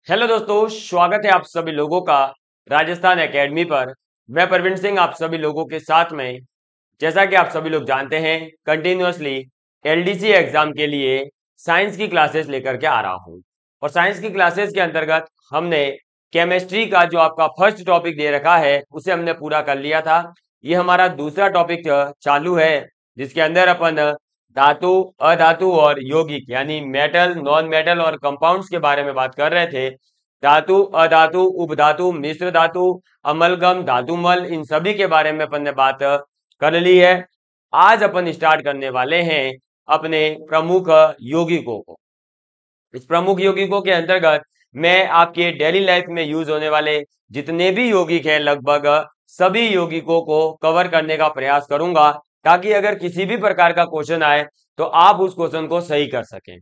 Hello दोस्तों, स्वागत है आप सभी लोगों का राजस्थान एकेडमी पर। मैं प्रवीण सिंह आप सभी लोगों के साथ में। जैसा कि आप सभी लोग जानते हैं, कंटिन्यूअसली एलडीसी एग्जाम के लिए साइंस की क्लासेस लेकर के आ रहा हूं। और साइंस की क्लासेस के अंतर्गत हमने केमिस्ट्री का जो आपका फर्स्ट टॉपिक दे रखा है उसे हमने पूरा कर लिया था। ये हमारा दूसरा टॉपिक चालू है, जिसके अंदर अपन धातु, अधातु और यौगिक यानी मेटल, नॉन मेटल और कंपाउंड्स के बारे में बात कर रहे थे। धातु, अधातु, उपधातु, मिश्र धातु, अमलगम, धातुमल, इन सभी के बारे में अपन ने बात कर ली है। आज अपन स्टार्ट करने वाले हैं अपने प्रमुख यौगिकों को। इस प्रमुख यौगिकों के अंतर्गत मैं आपके डेली लाइफ में यूज होने वाले जितने भी यौगिक हैं लगभग सभी यौगिकों को कवर करने का प्रयास करूंगा, ताकि अगर किसी भी प्रकार का क्वेश्चन आए तो आप उस क्वेश्चन को सही कर सकें।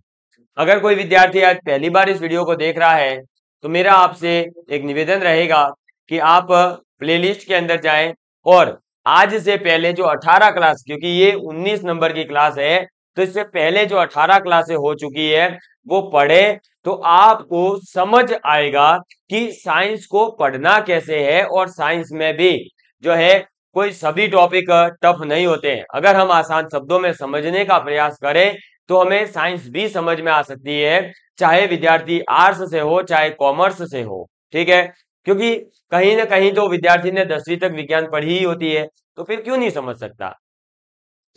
अगर कोई विद्यार्थी आज पहली बार इस वीडियो को देख रहा है तो मेरा आपसे एक निवेदन रहेगा कि आप प्लेलिस्ट के अंदर जाएं और आज से पहले जो 18 क्लास, क्योंकि ये 19 नंबर की क्लास है, तो इससे पहले जो 18 क्लासें हो चुकी है वो पढ़े, तो आपको समझ आएगा कि साइंस को पढ़ना कैसे है। और साइंस में भी जो है कोई सभी टॉपिक टफ नहीं होते हैं। अगर हम आसान शब्दों में समझने का प्रयास करें तो हमें साइंस भी समझ में आ सकती है, चाहे विद्यार्थी आर्ट्स से हो चाहे कॉमर्स से हो। ठीक है, क्योंकि कहीं ना कहीं तो विद्यार्थी ने 10वीं तक विज्ञान पढ़ी ही होती है, तो फिर क्यों नहीं समझ सकता।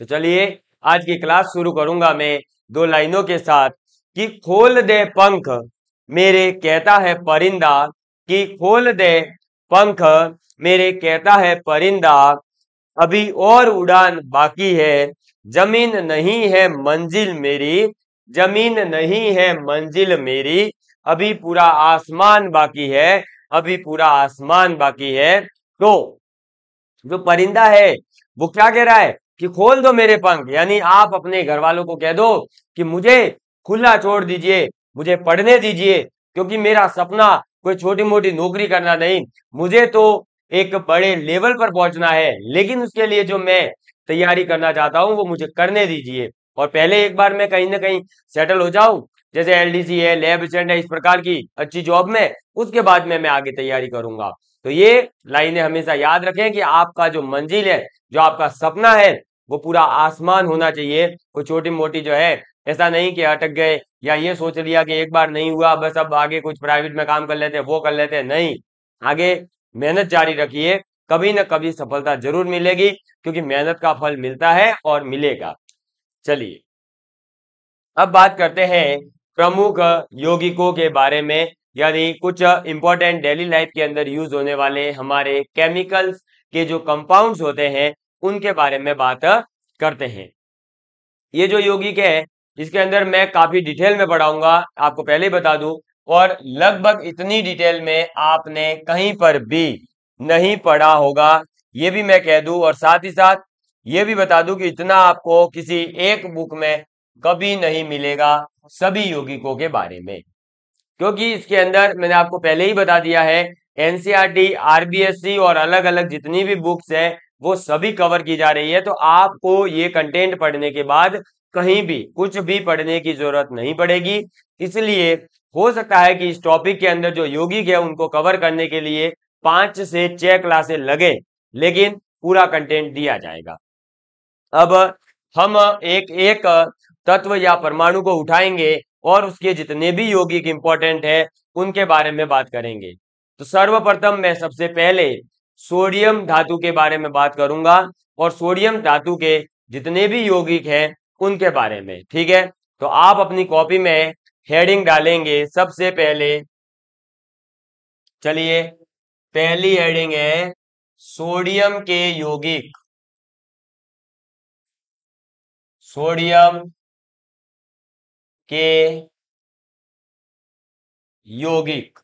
तो चलिए आज की क्लास शुरू करूंगा मैं दो लाइनों के साथ कि खोल दे पंख मेरे कहता है परिंदा, कि खोल दे पंख मेरे कहता है परिंदा, अभी और उड़ान बाकी है, जमीन नहीं है मंजिल मेरी, जमीन नहीं है मंजिल मेरी, अभी पूरा आसमान बाकी है, अभी पूरा आसमान बाकी है। तो जो परिंदा है वो क्या कह रहा है कि खोल दो मेरे पंख, यानी आप अपने घर वालों को कह दो कि मुझे खुला छोड़ दीजिए, मुझे पढ़ने दीजिए, क्योंकि मेरा सपना कोई छोटी मोटी नौकरी करना नहीं, मुझे तो एक बड़े लेवल पर पहुंचना है, लेकिन उसके लिए जो मैं तैयारी करना चाहता हूं वो मुझे करने दीजिए। और पहले एक बार मैं कहीं ना कहीं सेटल हो जाऊं, जैसे एलडीसी है, लैब असिस्टेंट है, इस प्रकार की अच्छी जॉब में, उसके बाद में मैं आगे तैयारी करूंगा। तो ये लाइनें हमेशा याद रखें कि आपका जो मंजिल है, जो आपका सपना है, वो पूरा आसमान होना चाहिए। कोई छोटी मोटी जो है, ऐसा नहीं कि अटक गए या ये सोच लिया कि एक बार नहीं हुआ बस अब आगे कुछ प्राइवेट में काम कर लेते हैं, वो कर लेते हैं, नहीं। आगे मेहनत जारी रखिए, कभी ना कभी सफलता जरूर मिलेगी, क्योंकि मेहनत का फल मिलता है और मिलेगा। चलिए अब बात करते हैं प्रमुख यौगिकों के बारे में, यानी कुछ इंपॉर्टेंट डेली लाइफ के अंदर यूज होने वाले हमारे केमिकल्स के जो कंपाउंड्स होते हैं उनके बारे में बात करते हैं। ये जो यौगिक है इसके अंदर मैं काफी डिटेल में पढ़ाऊंगा, आपको पहले ही बता दूं, और लगभग इतनी डिटेल में आपने कहीं पर भी नहीं पढ़ा होगा, ये भी मैं कह दूं। और साथ ही साथ ये भी बता दूं कि इतना आपको किसी एक बुक में कभी नहीं मिलेगा सभी यौगिकों के बारे में, क्योंकि इसके अंदर मैंने आपको पहले ही बता दिया है एनसीईआरटी, आरबीएससी और अलग अलग जितनी भी बुक्स है वो सभी कवर की जा रही है। तो आपको ये कंटेंट पढ़ने के बाद कहीं भी कुछ भी पढ़ने की जरूरत नहीं पड़ेगी। इसलिए हो सकता है कि इस टॉपिक के अंदर जो यौगिक है उनको कवर करने के लिए 5 से 6 क्लासेस लगे, लेकिन पूरा कंटेंट दिया जाएगा। अब हम एक एक तत्व या परमाणु को उठाएंगे और उसके जितने भी यौगिक इंपॉर्टेंट है उनके बारे में बात करेंगे। तो सर्वप्रथम मैं सबसे पहले सोडियम धातु के बारे में बात करूंगा, और सोडियम धातु के जितने भी यौगिक हैं उनके बारे में। ठीक है, तो आप अपनी कॉपी में हेडिंग डालेंगे सबसे पहले। चलिए पहली हेडिंग है सोडियम के यौगिक, सोडियम के यौगिक,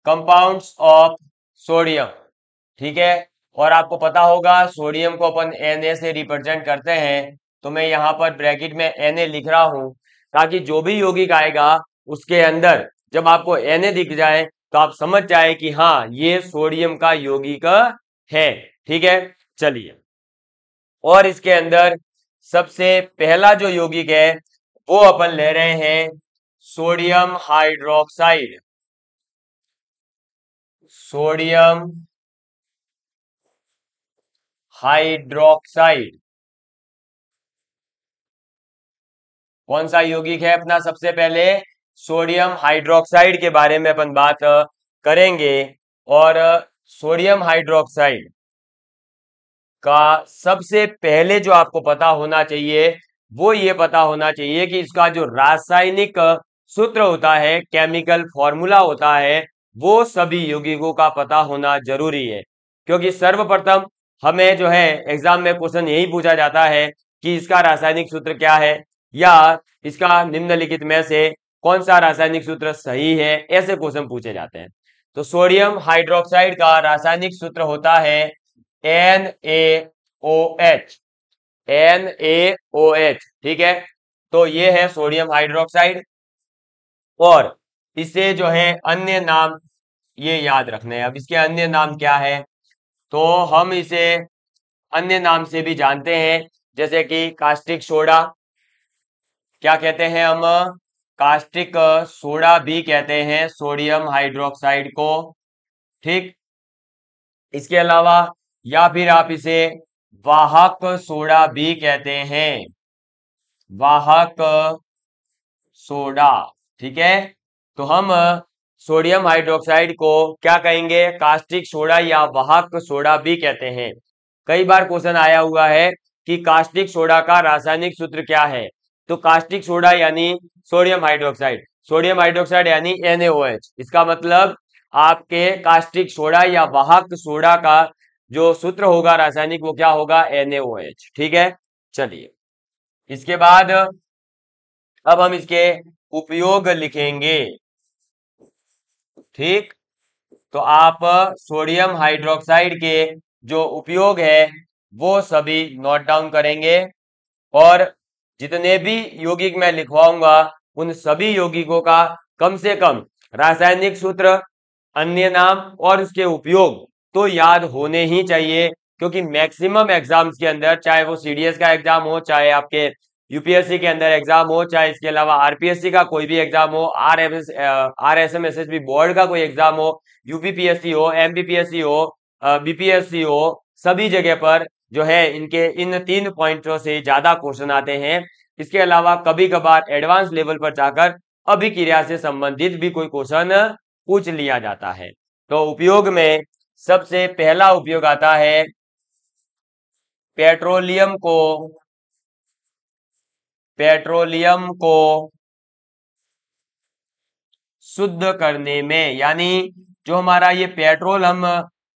कंपाउंड्स ऑफ सोडियम। ठीक है, और आपको पता होगा सोडियम को अपन Na से रिप्रेजेंट करते हैं, तो मैं यहां पर ब्रैकेट में Na लिख रहा हूं, ताकि जो भी यौगिक आएगा उसके अंदर जब आपको Na दिख जाए तो आप समझ जाए कि हाँ ये सोडियम का यौगिक है। ठीक है, चलिए, और इसके अंदर सबसे पहला जो यौगिक है वो अपन ले रहे हैं सोडियम हाइड्रोक्साइड। सोडियम हाइड्रोक्साइड कौन सा यौगिक है अपना? सबसे पहले सोडियम हाइड्रोक्साइड के बारे में अपन बात करेंगे। और सोडियम हाइड्रोक्साइड का सबसे पहले जो आपको पता होना चाहिए वो ये पता होना चाहिए कि इसका जो रासायनिक सूत्र होता है, केमिकल फॉर्मूला होता है, वो सभी यौगिकों का पता होना जरूरी है। क्योंकि सर्वप्रथम हमें जो है एग्जाम में क्वेश्चन यही पूछा जाता है कि इसका रासायनिक सूत्र क्या है, या इसका निम्नलिखित में से कौन सा रासायनिक सूत्र सही है, ऐसे क्वेश्चन पूछे जाते हैं। तो सोडियम हाइड्रोक्साइड का रासायनिक सूत्र होता है NaOH। NaOH, ठीक है। तो ये है सोडियम हाइड्रोक्साइड, और इसे जो है अन्य नाम ये याद रखने हैं। अब इसके अन्य नाम क्या है, तो हम इसे अन्य नाम से भी जानते हैं, जैसे कि कास्टिक सोडा, क्या कहते हैं हम? कास्टिक सोडा भी कहते हैं सोडियम हाइड्रोक्साइड को, ठीक। इसके अलावा या फिर आप इसे वाहक सोडा भी कहते हैं, वाहक सोडा, ठीक है। तो हम सोडियम हाइड्रोक्साइड को क्या कहेंगे? कास्टिक सोडा या वाहक सोडा भी कहते हैं। कई बार क्वेश्चन आया हुआ है कि कास्टिक सोडा का रासायनिक सूत्र क्या है, तो कास्टिक सोडा यानी सोडियम हाइड्रोक्साइड, सोडियम हाइड्रोक्साइड यानी NaOH। इसका मतलब आपके कास्टिक सोडा या वाहक सोडा का जो सूत्र होगा रासायनिक, वो क्या होगा? NaOH, ठीक है। चलिए, इसके बाद अब हम इसके उपयोग लिखेंगे, ठीक। तो आप सोडियम हाइड्रोक्साइड के जो उपयोग है वो सभी नोट डाउन करेंगे, और जितने भी यौगिक मैं लिखवाऊंगा उन सभी यौगिकों का कम से कम रासायनिक सूत्र, अन्य नाम और उसके उपयोग तो याद होने ही चाहिए। क्योंकि मैक्सिमम एग्जाम्स के अंदर, चाहे वो CDS का एग्जाम हो, चाहे आपके UPSC के अंदर एग्जाम हो, चाहे इसके अलावा RPSC का कोई भी एग्जाम हो, RSM SSB बोर्ड का कोई एग्जाम हो, UPPSC हो, MPPSC हो, BPSC हो, सभी जगह पर जो है इनके इन 3 पॉइंटों से ज्यादा क्वेश्चन आते हैं। इसके अलावा कभी कभार एडवांस लेवल पर जाकर अभिक्रिया से संबंधित भी कोई क्वेश्चन पूछ लिया जाता है। तो उपयोग में सबसे पहला उपयोग आता है पेट्रोलियम को शुद्ध करने में। यानी जो हमारा ये पेट्रोल हम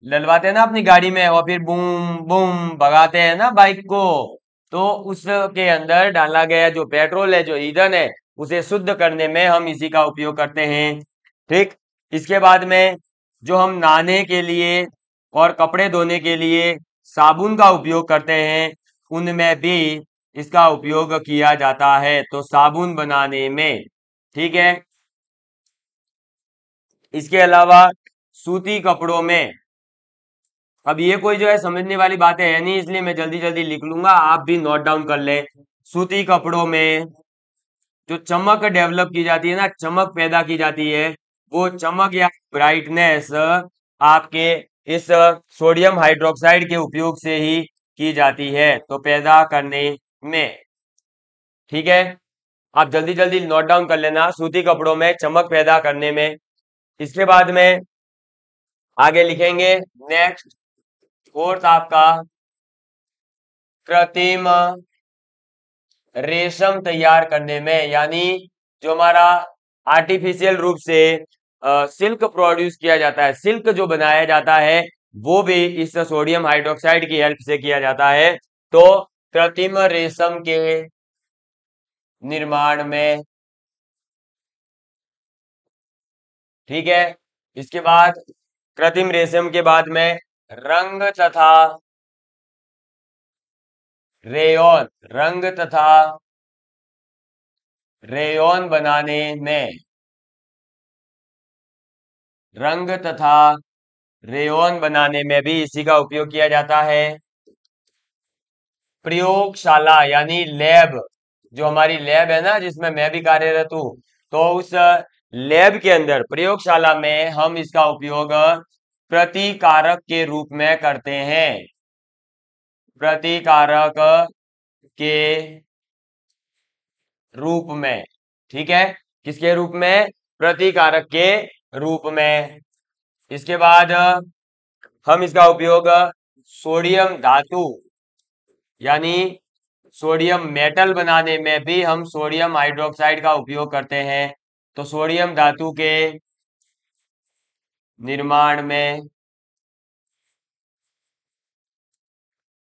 डलवाते हैं ना अपनी गाड़ी में, और फिर बूम बूम भगाते हैं ना बाइक को, तो उसके अंदर डाला गया जो पेट्रोल है, जो ईंधन है, उसे शुद्ध करने में हम इसी का उपयोग करते हैं, ठीक। इसके बाद में जो हम नहाने के लिए और कपड़े धोने के लिए साबुन का उपयोग करते हैं, उनमें भी इसका उपयोग किया जाता है, तो साबुन बनाने में, ठीक है। इसके अलावा सूती कपड़ों में, अब ये कोई जो है समझने वाली बातें है नहीं, इसलिए मैं जल्दी जल्दी लिख लूंगा, आप भी नोट डाउन कर ले। सूती कपड़ों में जो चमक डेवलप की जाती है ना, चमक पैदा की जाती है, वो चमक या ब्राइटनेस आपके इस सोडियम हाइड्रोक्साइड के उपयोग से ही की जाती है, तो पैदा करने में, ठीक है। आप जल्दी जल्दी नोट डाउन कर लेना, सूती कपड़ों में चमक पैदा करने में। इसके बाद में आगे लिखेंगे नेक्स्ट, फोर्थ आपका कृत्रिम रेशम तैयार करने में। यानी जो हमारा आर्टिफिशियल रूप से सिल्क प्रोड्यूस किया जाता है, सिल्क जो बनाया जाता है, वो भी इस सोडियम हाइड्रोक्साइड की हेल्प से किया जाता है। तो कृत्रिम रेशम के निर्माण में, ठीक है। इसके बाद कृत्रिम रेशम के बाद में रंग तथा रेयॉन, रंग तथा रेयॉन बनाने में, रंग तथा रेयॉन बनाने में भी इसी का उपयोग किया जाता है। प्रयोगशाला यानी लैब, जो हमारी लैब है ना जिसमें मैं भी कार्यरत हूं, तो उस लैब के अंदर, प्रयोगशाला में हम इसका उपयोग प्रतिकारक के रूप में करते हैं, प्रतिकारक के रूप में। ठीक है, किसके रूप में? प्रतिकारक के रूप में। इसके बाद हम इसका उपयोग सोडियम धातु यानी सोडियम मेटल बनाने में भी हम सोडियम हाइड्रोक्साइड का उपयोग करते हैं। तो सोडियम धातु के निर्माण में,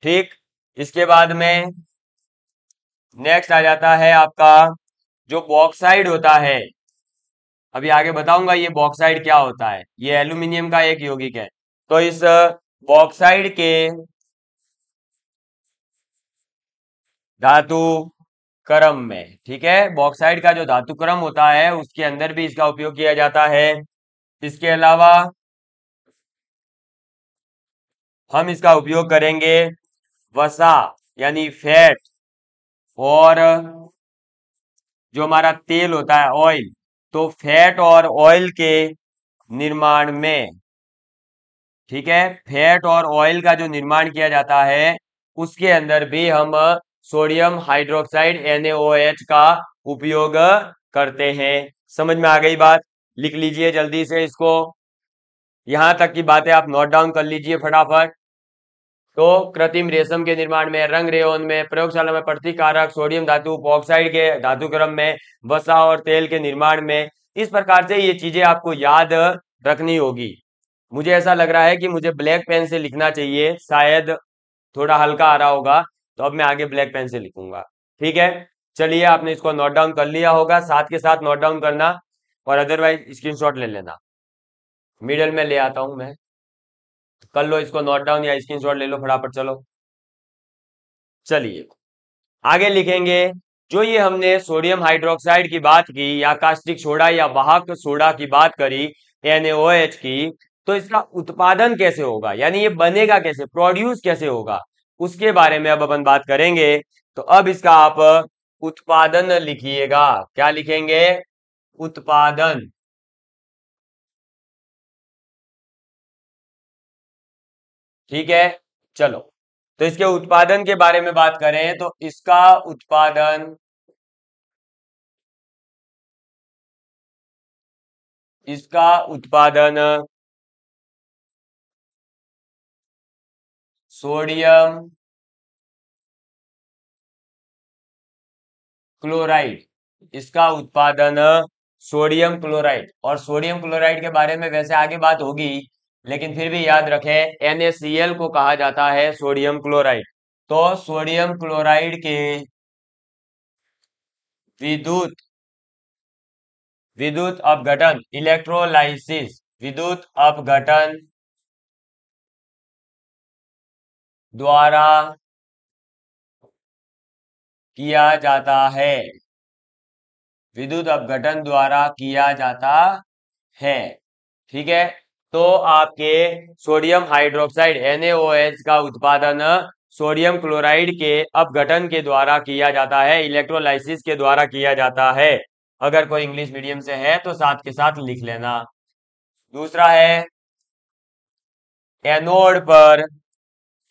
ठीक। इसके बाद में नेक्स्ट आ जाता है आपका जो बॉक्साइड होता है। अभी आगे बताऊंगा ये बॉक्साइड क्या होता है। ये एल्यूमिनियम का एक यौगिक है। तो इस बॉक्साइड के धातु क्रम में, ठीक है, बॉक्साइड का जो धातु क्रम होता है उसके अंदर भी इसका उपयोग किया जाता है। इसके अलावा हम इसका उपयोग करेंगे वसा यानी फैट और जो हमारा तेल होता है ऑयल, तो फैट और ऑयल के निर्माण में, ठीक है, फैट और ऑयल का जो निर्माण किया जाता है उसके अंदर भी हम सोडियम हाइड्रोक्साइड NaOH का उपयोग करते हैं। समझ में आ गई बात? लिख लीजिए जल्दी से इसको, यहां तक की बातें आप नोट डाउन कर लीजिए फटाफट। तो कृत्रिम रेशम के निर्माण में, रंग रेयन में, प्रयोगशाला में प्रतिकारक, सोडियम धातु, बॉक्साइड के धातु क्रम में, वसा और तेल के निर्माण में, इस प्रकार से ये चीजें आपको याद रखनी होगी। मुझे ऐसा लग रहा है कि मुझे ब्लैक पेन से लिखना चाहिए, शायद थोड़ा हल्का आ रहा होगा, तो अब मैं आगे ब्लैक पेन से लिखूंगा। ठीक है, चलिए आपने इसको नोट डाउन कर लिया होगा, साथ के साथ नोट डाउन करना और अदरवाइज स्क्रीनशॉट ले लेना। मिडल में ले आता हूं मैं, कर लो इसको नोट डाउन या स्क्रीनशॉट ले लो फटाफट। चलो चलिए आगे लिखेंगे। जो ये हमने सोडियम हाइड्रोक्साइड की बात की या कास्टिक सोडा या वाहक सोडा की बात करी, NaOH की, तो इसका उत्पादन कैसे होगा, यानी ये बनेगा कैसे, प्रोड्यूस कैसे होगा, उसके बारे में अब अपन बात करेंगे। तो अब इसका आप उत्पादन लिखिएगा। क्या लिखेंगे? उत्पादन। ठीक है, चलो तो इसके उत्पादन के बारे में बात करें तो इसका उत्पादन सोडियम क्लोराइड, इसका उत्पादन सोडियम क्लोराइड, और सोडियम क्लोराइड के बारे में वैसे आगे बात होगी, लेकिन फिर भी याद रखें NaCl को कहा जाता है सोडियम क्लोराइड। तो सोडियम क्लोराइड के विद्युत विद्युत अपघटन, इलेक्ट्रोलाइसिस, विद्युत अपघटन द्वारा किया जाता है, विद्युत अपघटन द्वारा किया जाता है। ठीक है, तो आपके सोडियम हाइड्रोक्साइड NaOH का उत्पादन सोडियम क्लोराइड के अपघटन के द्वारा किया जाता है, इलेक्ट्रोलाइसिस के द्वारा किया जाता है। अगर कोई इंग्लिश मीडियम से है तो साथ के साथ लिख लेना। दूसरा है एनोड पर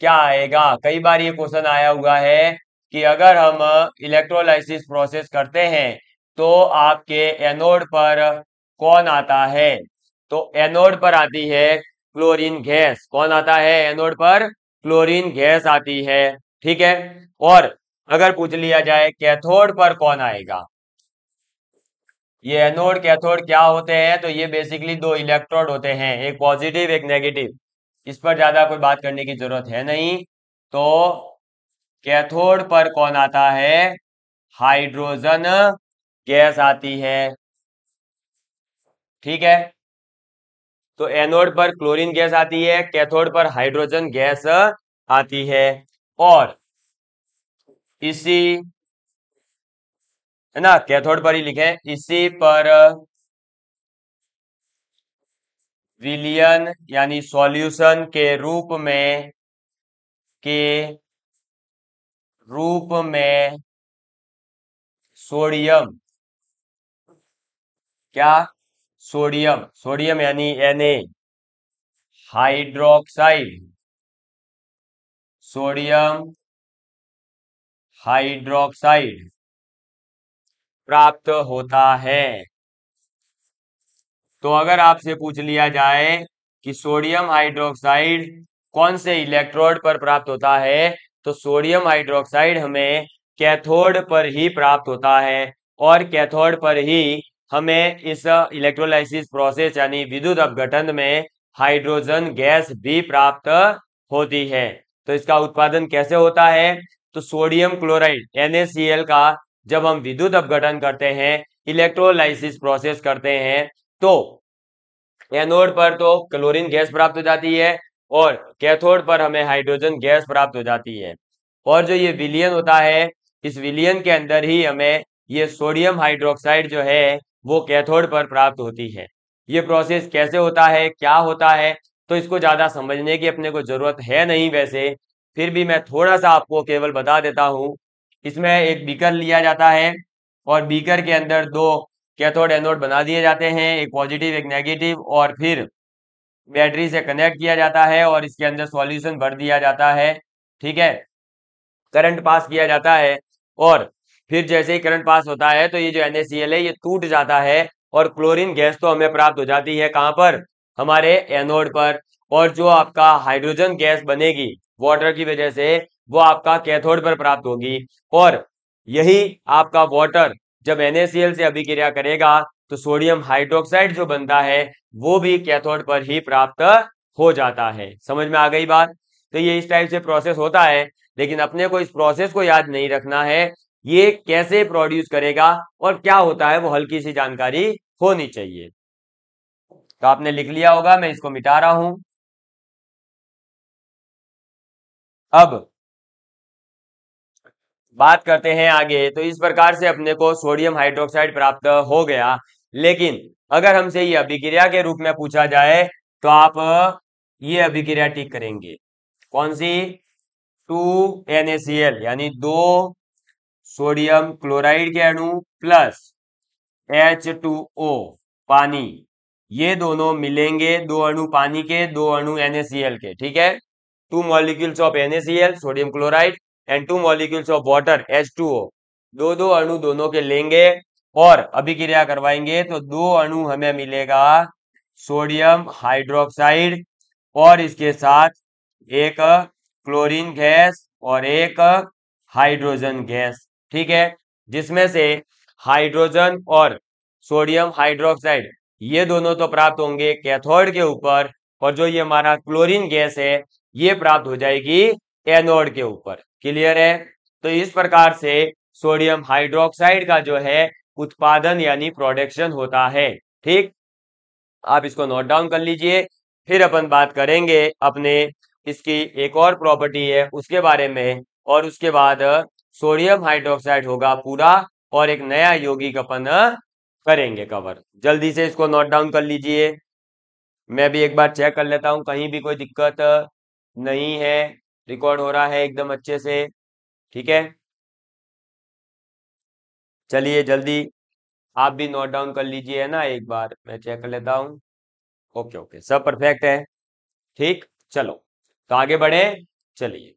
क्या आएगा। कई बार ये क्वेश्चन आया हुआ है कि अगर हम इलेक्ट्रोलाइसिस प्रोसेस करते हैं तो आपके एनोड पर कौन आता है। तो एनोड पर आती है क्लोरीन गैस। कौन आता है एनोड पर? क्लोरीन गैस आती है। ठीक है, और अगर पूछ लिया जाए कैथोड पर कौन आएगा, ये एनोड कैथोड क्या होते हैं, तो ये बेसिकली दो इलेक्ट्रोड होते हैं, एक पॉजिटिव एक नेगेटिव। इस पर ज्यादा कोई बात करने की जरूरत है नहीं। तो कैथोड पर कौन आता है? हाइड्रोजन गैस आती है। ठीक है, तो एनोड पर क्लोरीन गैस आती है, कैथोड पर हाइड्रोजन गैस आती है। और इसी, है ना, कैथोड पर ही लिखे, इसी पर विलयन यानी सॉल्यूशन के रूप में सोडियम, क्या, सोडियम, सोडियम यानी Na हाइड्रोक्साइड, सोडियम हाइड्रोक्साइड प्राप्त होता है। तो अगर आपसे पूछ लिया जाए कि सोडियम हाइड्रोक्साइड कौन से इलेक्ट्रोड पर प्राप्त होता है, तो सोडियम हाइड्रोक्साइड हमें कैथोड पर ही प्राप्त होता है, और कैथोड पर ही हमें इस इलेक्ट्रोलाइसिस प्रोसेस यानी विद्युत अपघटन में हाइड्रोजन गैस भी प्राप्त होती है। तो इसका उत्पादन कैसे होता है, तो सोडियम क्लोराइड NaCl का जब हम विद्युत अपघटन करते हैं, इलेक्ट्रोलाइसिस प्रोसेस करते हैं, तो एनोड पर तो क्लोरीन गैस प्राप्त हो जाती है और कैथोड पर हमें हाइड्रोजन गैस प्राप्त हो जाती है। और जो ये विलयन होता है, इस विलयन के अंदर ही हमें ये सोडियम हाइड्रोक्साइड जो है वो कैथोड पर प्राप्त होती है। ये प्रोसेस कैसे होता है, क्या होता है, तो इसको ज्यादा समझने की अपने को जरूरत है नहीं, वैसे फिर भी मैं थोड़ा सा आपको केवल बता देता हूँ। इसमें एक बीकर लिया जाता है और बीकर के अंदर दो कैथोड एनोड बना दिए जाते हैं, एक पॉजिटिव एक नेगेटिव, और फिर बैटरी से कनेक्ट किया जाता है और इसके अंदर सॉल्यूशन भर दिया जाता है। ठीक है, करंट पास किया जाता है, और फिर जैसे ही करंट पास होता है तो ये जो NaCl है ये टूट जाता है और क्लोरीन गैस तो हमें प्राप्त हो जाती है। कहां पर, हमारे एनोड पर। और जो आपका हाइड्रोजन गैस बनेगी वाटर की वजह से, वो आपका कैथोड पर प्राप्त होगी। और यही आपका वाटर जब NaCl से अभिक्रिया करेगा तो सोडियम हाइड्रोक्साइड जो बनता है वो भी कैथोड पर ही प्राप्त हो जाता है। समझ में आ गई बात। तो ये इस टाइप से प्रोसेस होता है, लेकिन अपने को इस प्रोसेस को याद नहीं रखना है, ये कैसे प्रोड्यूस करेगा और क्या होता है वो हल्की सी जानकारी होनी चाहिए। तो आपने लिख लिया होगा, मैं इसको मिटा रहा हूं। अब बात करते हैं आगे। तो इस प्रकार से अपने को सोडियम हाइड्रोक्साइड प्राप्त हो गया, लेकिन अगर हमसे ये अभिक्रिया के रूप में पूछा जाए तो आप ये अभिक्रिया टिक करेंगे, कौन सी, 2NaCl यानी दो सोडियम क्लोराइड के अणु प्लस H2O पानी, ये दोनों मिलेंगे, दो अणु पानी के, दो अणु NaCl के। ठीक है, 2 molecules of NaCl sodium chloride and 2 molecules of water H2O, दो दो अणु दोनों के लेंगे और अभिक्रिया करवाएंगे तो दो अणु हमें मिलेगा सोडियम हाइड्रोक्साइड और इसके साथ एक क्लोरीन गैस और एक हाइड्रोजन गैस। ठीक है, जिसमें से हाइड्रोजन और सोडियम हाइड्रोक्साइड ये दोनों तो प्राप्त होंगे कैथोड के ऊपर, और जो ये हमारा क्लोरीन गैस है ये प्राप्त हो जाएगी एनोड के ऊपर। क्लियर है। तो इस प्रकार से सोडियम हाइड्रोक्साइड का जो है उत्पादन यानी प्रोडक्शन होता है। ठीक, आप इसको नोट डाउन कर लीजिए, फिर अपन बात करेंगे अपने इसकी एक और प्रॉपर्टी है उसके बारे में, और उसके बाद सोडियम हाइड्रोक्साइड होगा पूरा और एक नया यौगिक अपन करेंगे कवर। जल्दी से इसको नोट डाउन कर लीजिए, मैं भी एक बार चेक कर लेता हूं कहीं भी कोई दिक्कत नहीं है, रिकॉर्ड हो रहा है एकदम अच्छे से। ठीक है, चलिए जल्दी आप भी नोट डाउन कर लीजिए, है ना, एक बार मैं चेक कर लेता हूँ। ओके ओके, सब परफेक्ट है। ठीक, चलो तो आगे बढ़े। चलिए,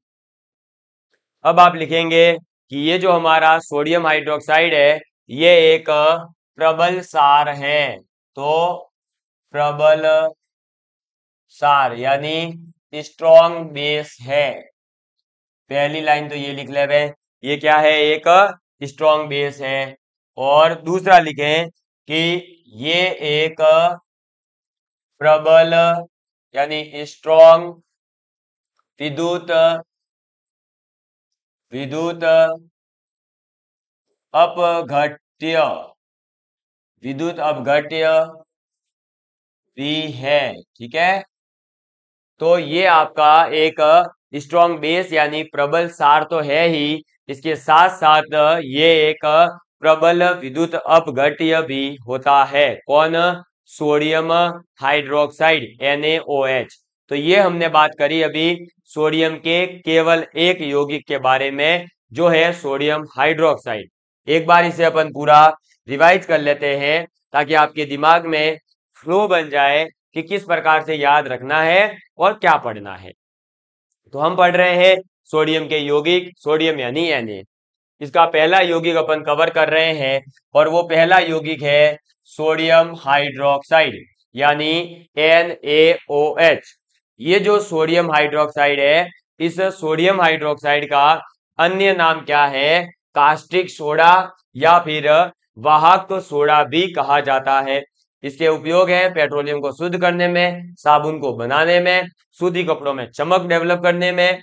अब आप लिखेंगे कि ये जो हमारा सोडियम हाइड्रोक्साइड है ये एक प्रबल सार है। तो प्रबल सार यानी स्ट्रॉन्ग बेस है। पहली लाइन तो ये लिख ले, ये क्या है, एक स्ट्रॉन्ग बेस है। और दूसरा लिखें कि ये एक प्रबल यानी स्ट्रॉन्ग विद्युत विद्युत अपघट्य विद्युत अपघट्य भी है। ठीक है, तो ये आपका एक स्ट्रॉन्ग बेस यानी प्रबल सार तो है ही, इसके साथ साथ ये एक प्रबल विद्युत अपघट्य भी होता है। कौन, सोडियम हाइड्रोक्साइड NaOH। तो ये हमने बात करी अभी सोडियम के केवल एक यौगिक के बारे में जो है सोडियम हाइड्रोक्साइड। एक बार इसे अपन पूरा रिवाइज कर लेते हैं ताकि आपके दिमाग में फ्लो बन जाए कि किस प्रकार से याद रखना है और क्या पढ़ना है। तो हम पढ़ रहे हैं सोडियम के यौगिक, सोडियम यानी Na। इसका पहला यौगिक अपन कवर कर रहे हैं और वो पहला यौगिक है सोडियम हाइड्रोक्साइड यानी NaOH। ये जो सोडियम हाइड्रोक्साइड है, इस सोडियम हाइड्रोक्साइड का अन्य नाम क्या है? कास्टिक सोडा या फिर वाहक सोडा भी कहा जाता है। इसके उपयोग है पेट्रोलियम को शुद्ध करने में, साबुन को बनाने में, सूती कपड़ों में चमक डेवलप करने में,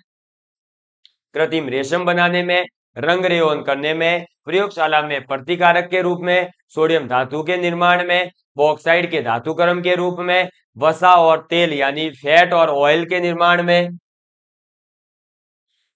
कृत्रिम रेशम बनाने में, रंग रेयन करने में, प्रयोगशाला में प्रतिकारक के रूप में, सोडियम धातु के निर्माण में, बॉक्साइड के धातुकर्म के रूप में, वसा और तेल यानी फैट और ऑयल के निर्माण में।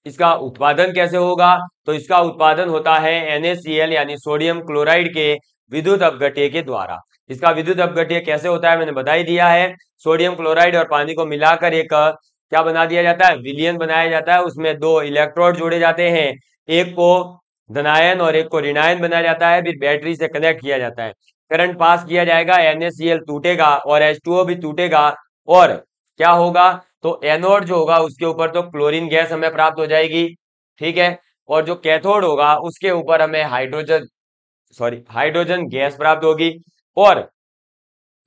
इसका उत्पादन कैसे होगा? तो इसका उत्पादन होता है NaCl यानी सोडियम क्लोराइड के विद्युत अपघट्य के द्वारा। इसका विद्युत अपघट्य कैसे होता है मैंने बता ही दिया है। सोडियम क्लोराइड और पानी को मिलाकर एक क्या बना दिया जाता है? विलयन बनाया जाता है। उसमें दो इलेक्ट्रोड जोड़े जाते हैं, एक को धनायन और एक को ऋणायन बनाया जाता है, फिर बैटरी से कनेक्ट किया जाता है, करंट पास किया जाएगा, NaCl टूटेगा और H2O भी टूटेगा और क्या होगा? तो एनोड जो होगा उसके ऊपर तो क्लोरीन गैस हमें प्राप्त हो जाएगी, ठीक है। और जो कैथोड होगा उसके ऊपर हमें हाइड्रोजन गैस प्राप्त होगी और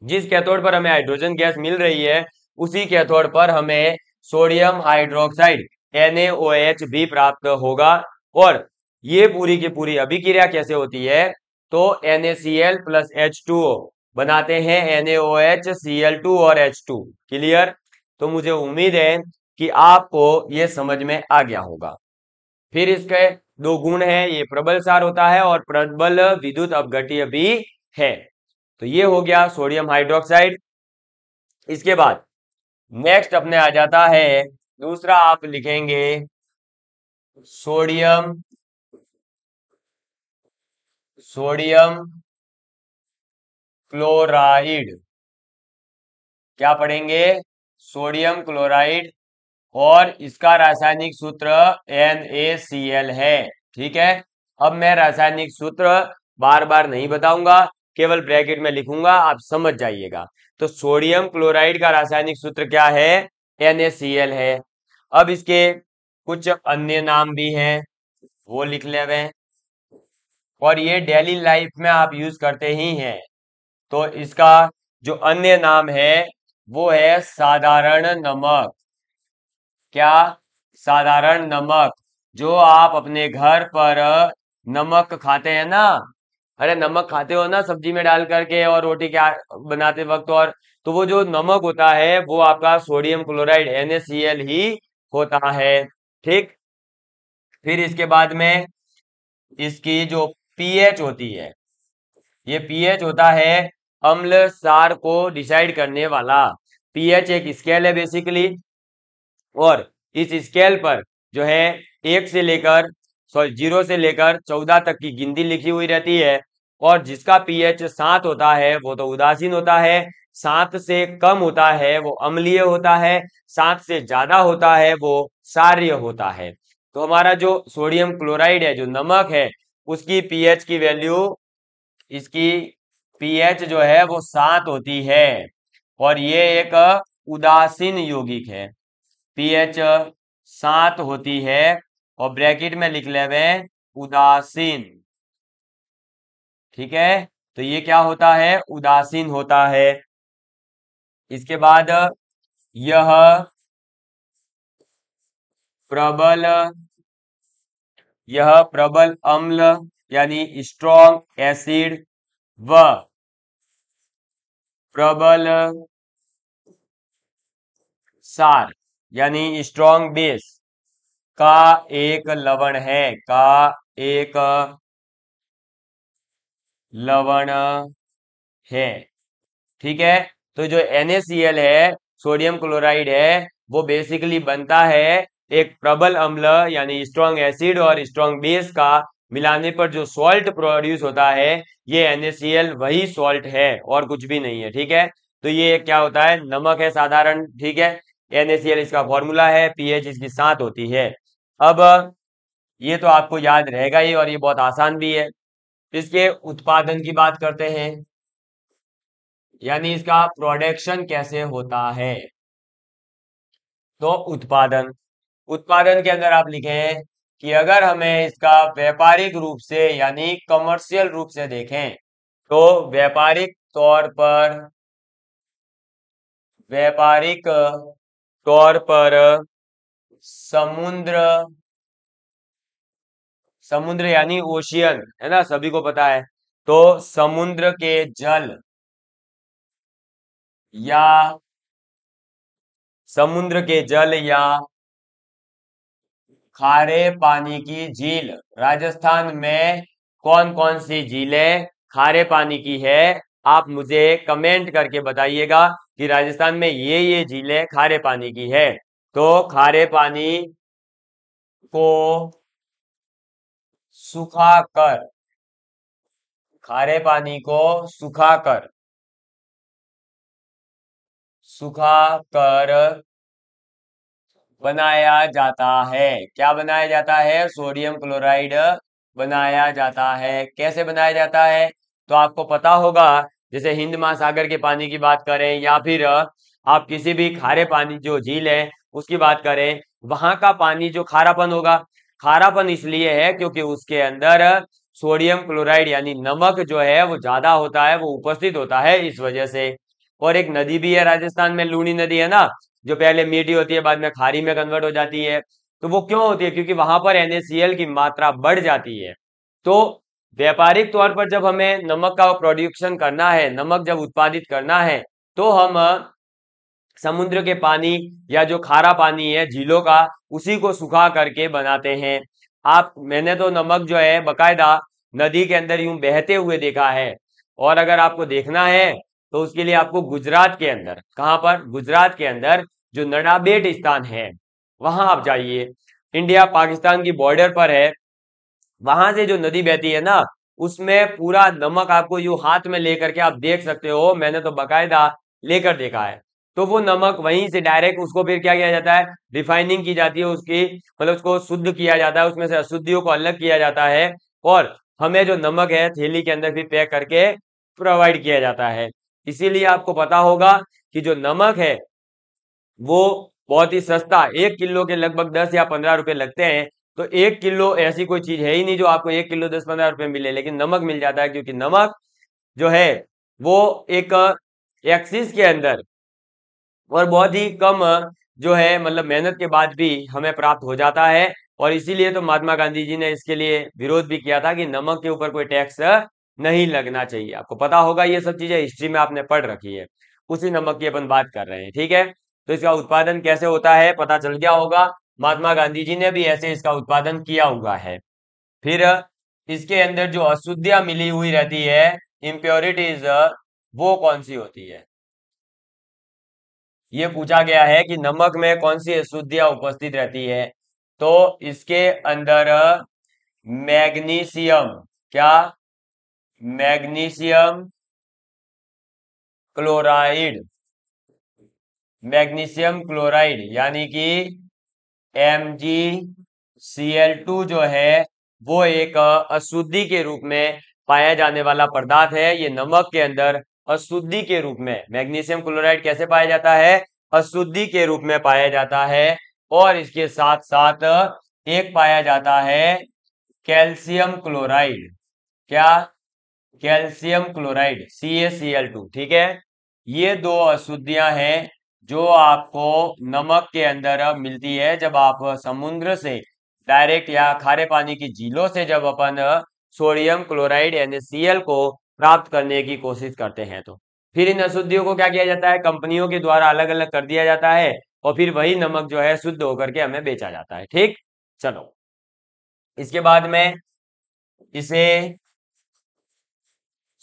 जिस कैथोड पर हमें हाइड्रोजन गैस मिल रही है उसी कैथोड पर हमें सोडियम हाइड्रोक्साइड NaOH भी प्राप्त होगा। और ये पूरी की पूरी अभिक्रिया कैसे होती है? तो NaCl प्लस H2O बनाते हैं NaOH, Cl2 और H2। क्लियर? तो मुझे उम्मीद है कि आपको ये समझ में आ गया होगा। फिर इसके दो गुण हैं, ये प्रबल सार होता है और प्रबल विद्युत अपघट्य भी है। तो ये हो गया सोडियम हाइड्रोक्साइड। इसके बाद नेक्स्ट अपने आ जाता है दूसरा, आप लिखेंगे सोडियम क्लोराइड। क्या पढ़ेंगे? सोडियम क्लोराइड और इसका रासायनिक सूत्र NaCl है, ठीक है। अब मैं रासायनिक सूत्र बार बार नहीं बताऊंगा, केवल ब्रैकेट में लिखूंगा, आप समझ जाइएगा। तो सोडियम क्लोराइड का रासायनिक सूत्र क्या है? NaCl है। अब इसके कुछ अन्य नाम भी हैं, वो लिख ले रहे हैं और ये डेली लाइफ में आप यूज करते ही हैं। तो इसका जो अन्य नाम है वो है साधारण नमक। क्या? साधारण नमक। जो आप अपने घर पर नमक खाते हैं ना, अरे नमक खाते हो ना सब्जी में डाल करके और रोटी क्या बनाते वक्त, और तो वो जो नमक होता है वो आपका सोडियम क्लोराइड NaCl ही होता है, ठीक। फिर इसके बाद में इसकी जो pH होती है, ये pH होता है अम्ल सार को डिसाइड करने वाला। pH एक स्केल है बेसिकली और इस स्केल पर जो है 0 से लेकर 14 तक की गिनती लिखी हुई रहती है और जिसका pH 7 होता है वो तो उदासीन होता है, 7 से कम होता है वो अम्लीय होता है, 7 से ज्यादा होता है वो क्षारीय होता है। तो हमारा जो सोडियम क्लोराइड है, जो नमक है, उसकी pH की वैल्यू, इसकी pH जो है वो 7 होती है और ये एक उदासीन यौगिक है। pH 7 होती है और ब्रैकेट में लिख लेवे उदासीन, ठीक है। तो ये क्या होता है? उदासीन होता है। इसके बाद यह प्रबल अम्ल यानी स्ट्रॉन्ग एसिड व प्रबल सार यानी स्ट्रॉन्ग बेस का एक लवण है, है, ठीक है। तो जो NaCl है, सोडियम क्लोराइड है, वो बेसिकली बनता है एक प्रबल अम्ल यानी स्ट्रॉन्ग एसिड और स्ट्रॉन्ग बेस का मिलाने पर जो सॉल्ट प्रोड्यूस होता है, ये NaCl वही सॉल्ट है और कुछ भी नहीं है, ठीक है। तो ये क्या होता है? नमक है साधारण, ठीक है। NaCl इसका फॉर्मूला है, pH इसकी 7 होती है। अब ये तो आपको याद रहेगा ही और ये बहुत आसान भी है। इसके उत्पादन की बात करते हैं। यानी इसका प्रोडक्शन कैसे होता है। तो उत्पादन, उत्पादन के अंदर आप लिखें कि अगर हमें इसका व्यापारिक रूप से यानी कमर्शियल रूप से देखें तो व्यापारिक तौर पर समुद्र, समुद्र यानी ओशियन है ना, सभी को पता है। तो समुद्र के जल या समुद्र के जल या खारे पानी की झील, राजस्थान में कौन कौन सी झीलें खारे पानी की है, आप मुझे कमेंट करके बताइएगा कि राजस्थान में ये झीलें खारे पानी की है। तो को सुखाकर खारे पानी को सुखाकर सुखाकर बनाया जाता है। क्या बनाया जाता है? सोडियम क्लोराइड बनाया जाता है। कैसे बनाया जाता है? तो आपको पता होगा, जैसे हिंद महासागर के पानी की बात करें या फिर आप किसी भी खारे पानी जो झील है उसकी बात करें, वहां का पानी जो खारापन होगा, खारापन इसलिए है क्योंकि उसके अंदर सोडियम क्लोराइड यानी नमक जो है वो ज्यादा होता है, वो उपस्थित होता है इस वजह से। और एक नदी भी है राजस्थान में, लूनी नदी है ना, जो पहले मीठी होती है बाद में खारी में कन्वर्ट हो जाती है। तो वो क्यों होती है? क्योंकि वहां पर NaCl की मात्रा बढ़ जाती है। तो व्यापारिक तौर पर जब हमें नमक का प्रोडक्शन करना है, नमक जब उत्पादित करना है, तो हम समुद्र के पानी या जो खारा पानी है झीलों का, उसी को सुखा करके बनाते हैं। मैंने तो नमक जो है बकायदा नदी के अंदर यूं बहते हुए देखा है। और अगर आपको देखना है तो उसके लिए आपको गुजरात के अंदर, कहां पर? गुजरात के अंदर जो नडाबेट स्थान है वहां आप जाइए। इंडिया पाकिस्तान की बॉर्डर पर है, वहां से जो नदी बहती है ना, उसमें पूरा नमक आपको यूं हाथ में लेकर के आप देख सकते हो, मैंने तो बकायदा लेकर देखा है। तो वो नमक वहीं से डायरेक्ट उसको फिर क्या किया जाता है? रिफाइनिंग की जाती है उसकी, मतलब उसको शुद्ध किया जाता है, उसमें से अशुद्धियों को अलग किया जाता है और हमें जो नमक है थैली के अंदर फिर पैक करके प्रोवाइड किया जाता है। इसीलिए आपको पता होगा कि जो नमक है वो बहुत ही सस्ता, 1 किलो के लगभग 10 या 15 रुपए लगते हैं। तो 1 किलो ऐसी कोई चीज है ही नहीं जो आपको 1 किलो 10-15 रुपए मिले, लेकिन नमक मिल जाता है क्योंकि नमक जो है वो एक एक्सिस के अंदर और बहुत ही कम जो है मतलब मेहनत के बाद भी हमें प्राप्त हो जाता है। और इसीलिए तो महात्मा गांधी जी ने इसके लिए विरोध भी किया था कि नमक के ऊपर कोई टैक्स नहीं लगना चाहिए। आपको पता होगा, ये सब चीजें हिस्ट्री में आपने पढ़ रखी है। उसी नमक की अपन बात कर रहे हैं, ठीक है। तो इसका उत्पादन कैसे होता है पता चल गया होगा, महात्मा गांधी जी ने भी ऐसे इसका उत्पादन किया हुआ है। फिर इसके अंदर जो अशुद्धियां मिली हुई रहती है, इम्प्योरिटीज, वो कौन सी होती है? ये पूछा गया है कि नमक में कौन सी अशुद्धियां उपस्थित रहती है। तो इसके अंदर मैग्नीशियम, क्या? मैग्नीशियम क्लोराइड, मैग्नीशियम क्लोराइड यानी कि MgCl2 जो है वो एक अशुद्धि के रूप में पाया जाने वाला पदार्थ है। ये नमक के अंदर अशुद्धि के रूप में मैग्नीशियम क्लोराइड कैसे पाया जाता है? अशुद्धि के रूप में पाया जाता है। और इसके साथ साथ एक पाया जाता है कैल्शियम क्लोराइड, क्या? कैल्शियम क्लोराइड CaCl2, ठीक है। ये दो अशुद्धियां हैं जो आपको नमक के अंदर मिलती है जब आप समुद्र से डायरेक्ट या खारे पानी की झीलों से जब अपन सोडियम क्लोराइड NaCl को प्राप्त करने की कोशिश करते हैं। तो फिर इन अशुद्धियों को क्या किया जाता है? कंपनियों के द्वारा अलग अलग कर दिया जाता है और फिर वही नमक जो है शुद्ध होकर के हमें बेचा जाता है, ठीक। चलो, इसके बाद में इसे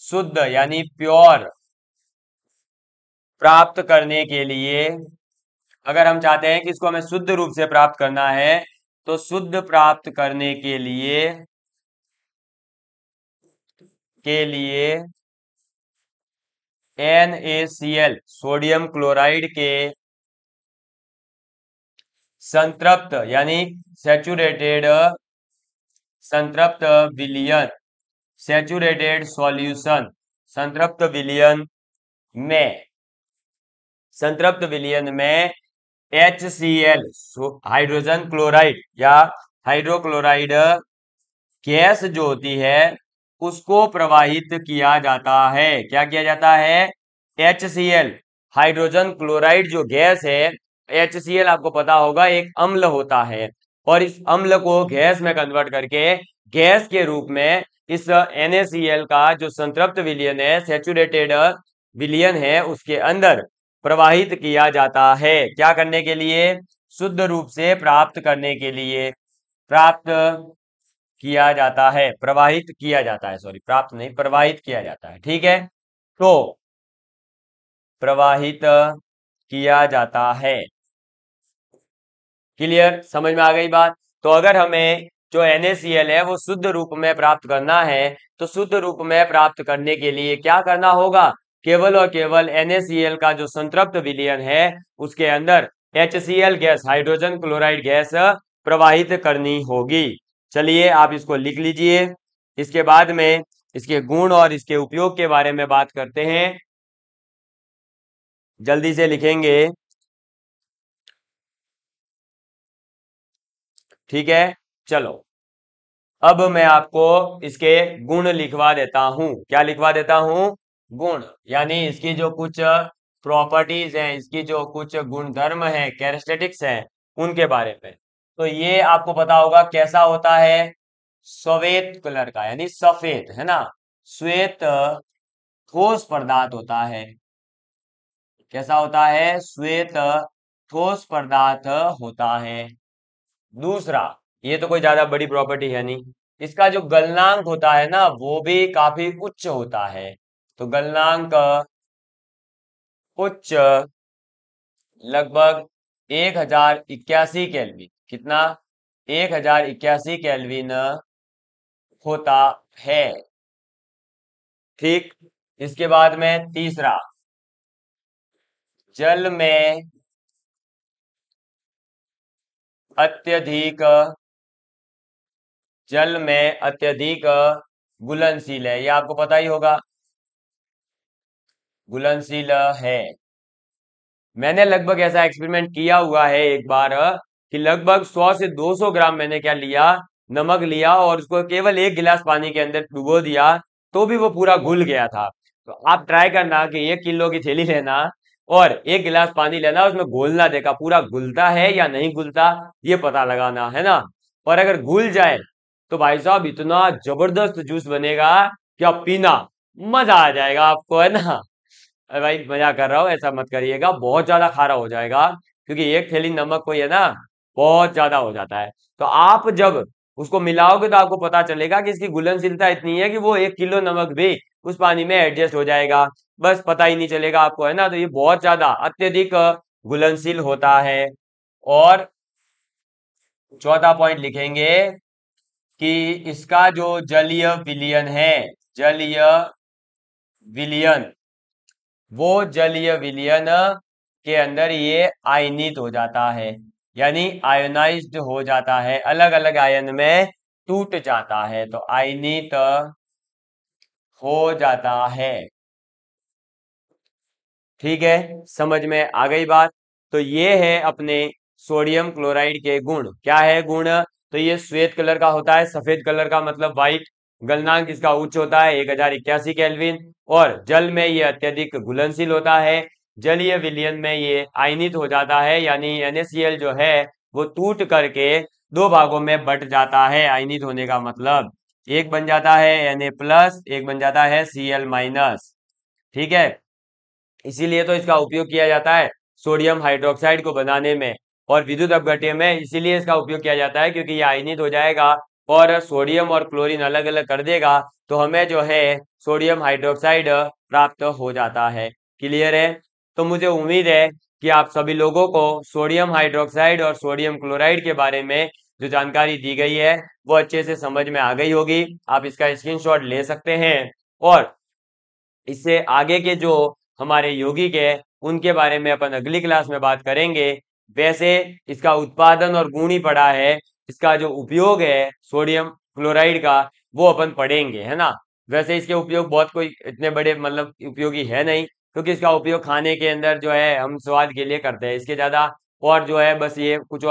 शुद्ध यानी प्योर प्राप्त करने के लिए, अगर हम चाहते हैं कि इसको हमें शुद्ध रूप से प्राप्त करना है, तो शुद्ध प्राप्त करने के लिए NaCl सोडियम क्लोराइड के संतृप्त यानी सैचुरेटेड संतृप्त विलयन, सैचुरेटेड सॉल्यूशन, संतृप्त विलयन में संतृप्त विलयन में HCl हाइड्रोजन क्लोराइड या हाइड्रोक्लोराइड गैस जो होती है उसको प्रवाहित किया जाता है। क्या किया जाता है? HCl हाइड्रोजन क्लोराइड जो गैस है, HCl आपको पता होगा एक अम्ल होता है, और इस अम्ल को गैस में कन्वर्ट करके गैस के रूप में इस NaCl का जो संतृप्त विलयन है, सैचुरेटेड विलयन है, उसके अंदर प्रवाहित किया जाता है। क्या करने के लिए? शुद्ध रूप से प्राप्त करने के लिए, प्राप्त किया जाता है, प्रवाहित किया जाता है, सॉरी प्राप्त नहीं, प्रवाहित किया जाता है। ठीक है, तो प्रवाहित किया जाता है। क्लियर? समझ में आ गई बात? तो अगर हमें जो NaCl है वो शुद्ध रूप में प्राप्त करना है, तो शुद्ध रूप में प्राप्त करने के लिए क्या करना होगा? केवल और केवल NaCl का जो संतृप्त विलयन है उसके अंदर HCl gas, hydrogen chloride gas प्रवाहित करनी होगी। चलिए आप इसको लिख लीजिए। इसके बाद में इसके गुण और इसके उपयोग के बारे में बात करते हैं। जल्दी से लिखेंगे, ठीक है? चलो अब मैं आपको इसके गुण लिखवा देता हूं। क्या लिखवा देता हूं? गुण, यानी इसकी जो कुछ प्रॉपर्टीज हैं, इसकी जो कुछ गुणधर्म है, कैरेक्टरिस्टिक्स हैं, उनके बारे में। तो ये आपको पता होगा कैसा होता है? श्वेत कलर का, यानी सफेद, है ना? श्वेत ठोस पदार्थ होता है। कैसा होता है? श्वेत ठोस पदार्थ होता है। दूसरा, ये तो कोई ज्यादा बड़ी प्रॉपर्टी है नहीं, इसका जो गलनांक होता है ना वो भी काफी उच्च होता है। तो गलनांक उच्च, लगभग 1081 केल्विन। कितना? 1081 केल्विन होता है। ठीक, इसके बाद में तीसरा, जल में अत्यधिक, जल में अत्यधिक घुलनशील है। ये आपको पता ही होगा, घुलनशील है। मैंने लगभग ऐसा एक्सपेरिमेंट किया हुआ है एक बार, कि लगभग 100 से 200 ग्राम मैंने क्या लिया, नमक लिया, और उसको केवल 1 गिलास पानी के अंदर डुबो दिया, तो भी वो पूरा घुल गया था। तो आप ट्राई करना कि 1 किलो की थैली लेना और 1 गिलास पानी लेना, उसमें घोलना, देखा पूरा घुलता है या नहीं घुलता, ये पता लगाना, है ना? और अगर घुल जाए तो भाई साहब इतना जबरदस्त जूस बनेगा कि आप पीना, मजा आ जाएगा आपको, है ना? अरे भाई मजाक कर रहा हूँ, ऐसा मत करिएगा, बहुत ज्यादा खारा हो जाएगा, क्योंकि एक थैली नमक को, है ना, बहुत ज्यादा हो जाता है। तो आप जब उसको मिलाओगे तो आपको पता चलेगा कि इसकी घुलनशीलता इतनी है कि वो 1 किलो नमक भी उस पानी में एडजस्ट हो जाएगा, बस पता ही नहीं चलेगा आपको, है ना? तो ये बहुत ज्यादा अत्यधिक घुलनशील होता है। और चौथा पॉइंट लिखेंगे कि इसका जो जलीय विलयन है, जलीय विलयन, वो जलीय विलयन के अंदर ये आयनित हो जाता है, यानी आयोनाइज्ड हो जाता है, अलग अलग आयन में टूट जाता है, तो आयनित हो जाता है। ठीक है, समझ में आ गई बात? तो ये है अपने सोडियम क्लोराइड के गुण। क्या है गुण? तो ये श्वेत कलर का होता है, सफेद कलर का मतलब व्हाइट, गलनांक इसका उच्च होता है 1081 केल्विन, और जल में ये अत्यधिक घुलनशील होता है, जलीय विलयन में ये आयनित हो जाता है, यानी NaCl जो है वो टूट करके दो भागों में बट जाता है। आयनित होने का मतलब एक बन जाता है Na+, एक बन जाता है Cl-। ठीक है, इसीलिए तो इसका उपयोग किया जाता है सोडियम हाइड्रोक्साइड को बनाने में, और विद्युत अपघट्य में इसीलिए इसका उपयोग किया जाता है क्योंकि ये आयनित हो जाएगा और सोडियम और क्लोरीन अलग अलग कर देगा, तो हमें जो है सोडियम हाइड्रोक्साइड प्राप्त हो जाता है। क्लियर है? तो मुझे उम्मीद है कि आप सभी लोगों को सोडियम हाइड्रोक्साइड और सोडियम क्लोराइड के बारे में जो जानकारी दी गई है वो अच्छे से समझ में आ गई होगी। आप इसका स्क्रीनशॉट ले सकते हैं, और इससे आगे के जो हमारे यौगिक है उनके बारे में अपन अगली क्लास में बात करेंगे। वैसे इसका उत्पादन और गुण ही पड़ा है, इसका जो उपयोग है सोडियम क्लोराइड का वो अपन पढ़ेंगे, है ना? वैसे इसके उपयोग बहुत कोई इतने बड़े मतलब उपयोगी है नहीं, क्योंकि इसका उपयोग खाने के अंदर जो है हम स्वाद के लिए करते हैं। इसके ज्यादा और जो है बस ये कुछ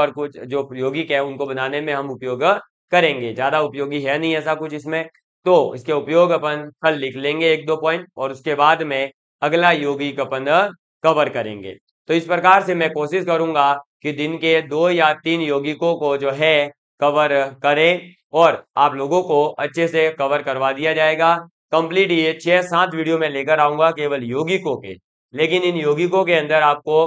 जो यौगिक है उनको बनाने में हम उपयोग करेंगे, ज्यादा उपयोगी है नहीं ऐसा कुछ इसमें। तो इसके उपयोग अपन कल लिख लेंगे 1-2 पॉइंट, और उसके बाद में अगला यौगिक अपन कवर करेंगे। तो इस प्रकार से मैं कोशिश करूंगा कि दिन के 2 या 3 यौगिकों को जो है कवर करें, और आप लोगों को अच्छे से कवर करवा दिया जाएगा। कंप्लीट ये 6-7 वीडियो में लेकर आऊंगा केवल यौगिकों के, लेकिन इन यौगिकों के अंदर आपको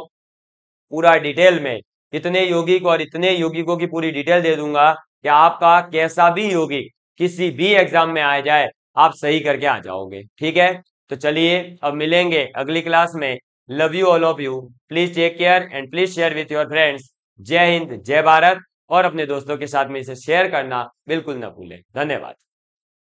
पूरा डिटेल में इतने यौगिक और इतने यौगिकों की पूरी डिटेल दे दूंगा कि आपका कैसा भी यौगिक किसी भी एग्जाम में आ जाए आप सही करके आ जाओगे। ठीक है, तो चलिए अब मिलेंगे अगली क्लास में। Love you all of you, please take care and please share with your friends. जय हिंद, जय भारत, और अपने दोस्तों के साथ में इसे शेयर करना बिल्कुल ना भूलें। धन्यवाद।